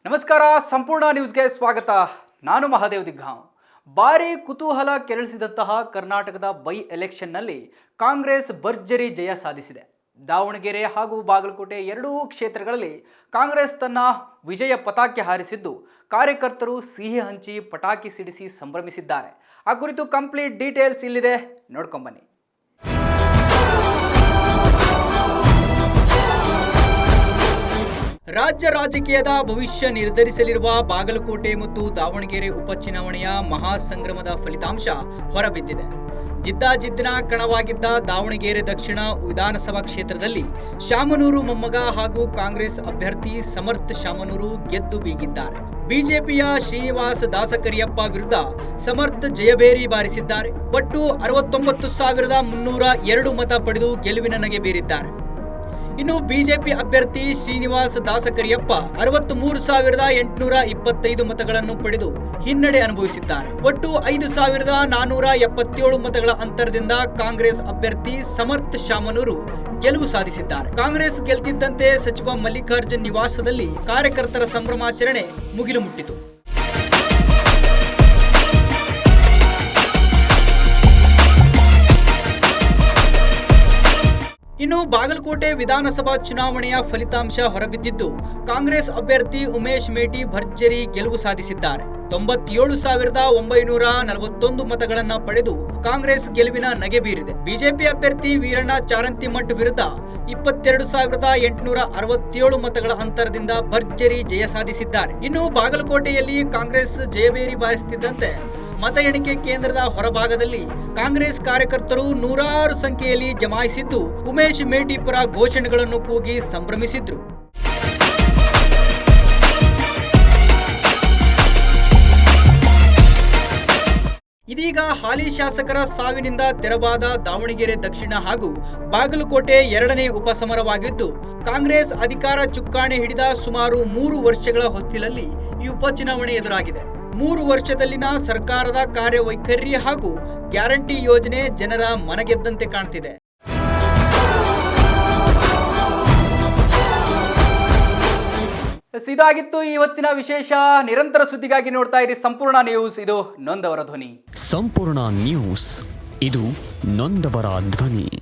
ನಮಸ್ಕಾರ, ಸಂಪೂರ್ಣ ನ್ಯೂಸ್ಗೆ ಸ್ವಾಗತ. ನಾನು ಮಹಾದೇವ್ ದಿಗ್ಗಾಂವ್. ಭಾರಿ ಕುತೂಹಲ ಕೆರಳಿಸಿದಂತಹ ಕರ್ನಾಟಕದ ಬೈ ಎಲೆಕ್ಷನ್ನಲ್ಲಿ ಕಾಂಗ್ರೆಸ್ ಭರ್ಜರಿ ಜಯ ಸಾಧಿಸಿದೆ. ದಾವಣಗೆರೆ ಹಾಗೂ ಬಾಗಲಕೋಟೆ ಎರಡೂ ಕ್ಷೇತ್ರಗಳಲ್ಲಿ ಕಾಂಗ್ರೆಸ್ ತನ್ನ ವಿಜಯ ಪತಾಕೆ ಹಾರಿಸಿದ್ದು, ಕಾರ್ಯಕರ್ತರು ಸಿಹಿ ಹಂಚಿ ಪಟಾಕಿ ಸಿಡಿಸಿ ಸಂಭ್ರಮಿಸಿದ್ದಾರೆ. ಆ ಕುರಿತು ಕಂಪ್ಲೀಟ್ ಡೀಟೇಲ್ಸ್ ಇಲ್ಲಿದೆ, ನೋಡ್ಕೊಂಬನ್ನಿ. ರಾಜ್ಯ ರಾಜಕೀಯದ ಭವಿಷ್ಯ ನಿರ್ಧರಿಸಲಿರುವ ಬಾಗಲಕೋಟೆ ಮತ್ತು ದಾವಣಗೆರೆ ಉಪಚುನಾವಣೆಯ ಮಹಾಸಂಗ್ರಮದ ಫಲಿತಾಂಶ ಹೊರಬಿದ್ದಿದೆ. ಜಿದ್ದಾಜಿದ್ದಿನ ಕಣವಾಗಿದ್ದ ದಾವಣಗೆರೆ ದಕ್ಷಿಣ ವಿಧಾನಸಭಾ ಕ್ಷೇತ್ರದಲ್ಲಿ ಶಾಮನೂರು ಮೊಮ್ಮಗ ಹಾಗೂ ಕಾಂಗ್ರೆಸ್ ಅಭ್ಯರ್ಥಿ ಸಮರ್ಥ ಶಾಮನೂರು ಗೆದ್ದು ಬೀಗಿದ್ದಾರೆ. ಬಿಜೆಪಿಯ ಶ್ರೀನಿವಾಸ ದಾಸಕರಿಯಪ್ಪ ವಿರುದ್ಧ ಸಮರ್ಥ ಜಯಬೇರಿ ಬಾರಿಸಿದ್ದಾರೆ. ಒಟ್ಟು 69,302 ಮತ ಪಡೆದು ಗೆಲುವಿನ ನಗೆ ಬೀರಿದ್ದಾರೆ. ಇನ್ನು ಬಿಜೆಪಿ ಅಭ್ಯರ್ಥಿ ಶ್ರೀನಿವಾಸ ದಾಸಕರಿಯಪ್ಪ 63,825 ಮತಗಳನ್ನು ಪಡೆದು ಹಿನ್ನಡೆ ಅನುಭವಿಸಿದ್ದಾರೆ. ಒಟ್ಟು 5,477 ಮತಗಳ ಅಂತರದಿಂದ ಕಾಂಗ್ರೆಸ್ ಅಭ್ಯರ್ಥಿ ಸಮರ್ಥ ಶಾಮನೂರು ಗೆಲುವು ಸಾಧಿಸಿದ್ದಾರೆ. ಕಾಂಗ್ರೆಸ್ ಗೆಲ್ತಿದ್ದಂತೆ ಸಚಿವ ಮಲ್ಲಿಕಾರ್ಜುನ್ ನಿವಾಸದಲ್ಲಿ ಕಾರ್ಯಕರ್ತರ ಸಂಭ್ರಮಾಚರಣೆ ಮುಗಿಲು ಮುಟ್ಟಿತು. ಇನ್ನು ಬಾಗಲಕೋಟೆ ವಿಧಾನಸಭಾ ಚುನಾವಣೆಯ ಫಲಿತಾಂಶ ಹೊರಬಿದ್ದಿದ್ದು, ಕಾಂಗ್ರೆಸ್ ಅಭ್ಯರ್ಥಿ ಉಮೇಶ್ ಮೇಟಿ ಭರ್ಜರಿ ಗೆಲುವು ಸಾಧಿಸಿದ್ದಾರೆ. 97,941 ಮತಗಳನ್ನು ಪಡೆದು ಕಾಂಗ್ರೆಸ್ ಗೆಲುವಿನ ನಗೆ ಬೀರಿದೆ. ಬಿಜೆಪಿ ಅಭ್ಯರ್ಥಿ ವೀರಣ್ಣ ಚಾರಂತಿಮಠ್ ವಿರುದ್ಧ 22,867 ಮತಗಳ ಅಂತರದಿಂದ ಭರ್ಜರಿ ಜಯ ಸಾಧಿಸಿದ್ದಾರೆ. ಇನ್ನು ಬಾಗಲಕೋಟೆಯಲ್ಲಿ ಕಾಂಗ್ರೆಸ್ ಜಯಬೇರಿ ಬಾರಿಸುತ್ತಿದ್ದಂತೆ ಮತ ಎಣಿಕೆ ಕೇಂದ್ರದ ಹೊರಭಾಗದಲ್ಲಿ ಕಾಂಗ್ರೆಸ್ ಕಾರ್ಯಕರ್ತರು ನೂರಾರು ಸಂಖ್ಯೆಯಲ್ಲಿ ಜಮಾಯಿಸಿದ್ದು, ಉಮೇಶ್ ಮೇಟಿ ಪರ ಘೋಷಣೆಗಳನ್ನು ಕೂಗಿ ಸಂಭ್ರಮಿಸಿದ್ರು. ಇದೀಗ ಹಾಲಿ ಶಾಸಕರ ಸಾವಿನಿಂದ ತೆರವಾದ ದಾವಣಗೆರೆ ದಕ್ಷಿಣ ಹಾಗೂ ಬಾಗಲಕೋಟೆ ಎರಡನೇ ಉಪಸಮರವಾಗಿದ್ದು, ಕಾಂಗ್ರೆಸ್ ಅಧಿಕಾರ ಚುಕ್ಕಾಣಿ ಹಿಡಿದ ಸುಮಾರು 3 ವರ್ಷಗಳ ಹೊಸ್ತಿಲಲ್ಲಿ ಈ ಉಪಚುನಾವಣೆ ಎದುರಾಗಿದೆ. 3 ವರ್ಷದಲ್ಲಿನ ಸರ್ಕಾರದ ಕಾರ್ಯವೈಖರಿ ಹಾಗೂ ಗ್ಯಾರಂಟಿ ಯೋಜನೆ ಜನರ ಮನಗೆದ್ದಂತೆ ಕಾಣ್ತಿದೆ. ಇದಾಗಿತ್ತು ಇವತ್ತಿನ ವಿಶೇಷ. ನಿರಂತರ ಸುದ್ದಿಗಾಗಿ ನೋಡ್ತಾ ಇರಿ ಸಂಪೂರ್ಣ ನ್ಯೂಸ್. ಇದು ನೊಂದವರ ಧ್ವನಿ. ಸಂಪೂರ್ಣ ನ್ಯೂಸ್, ಇದು ನೊಂದವರ ಧ್ವನಿ.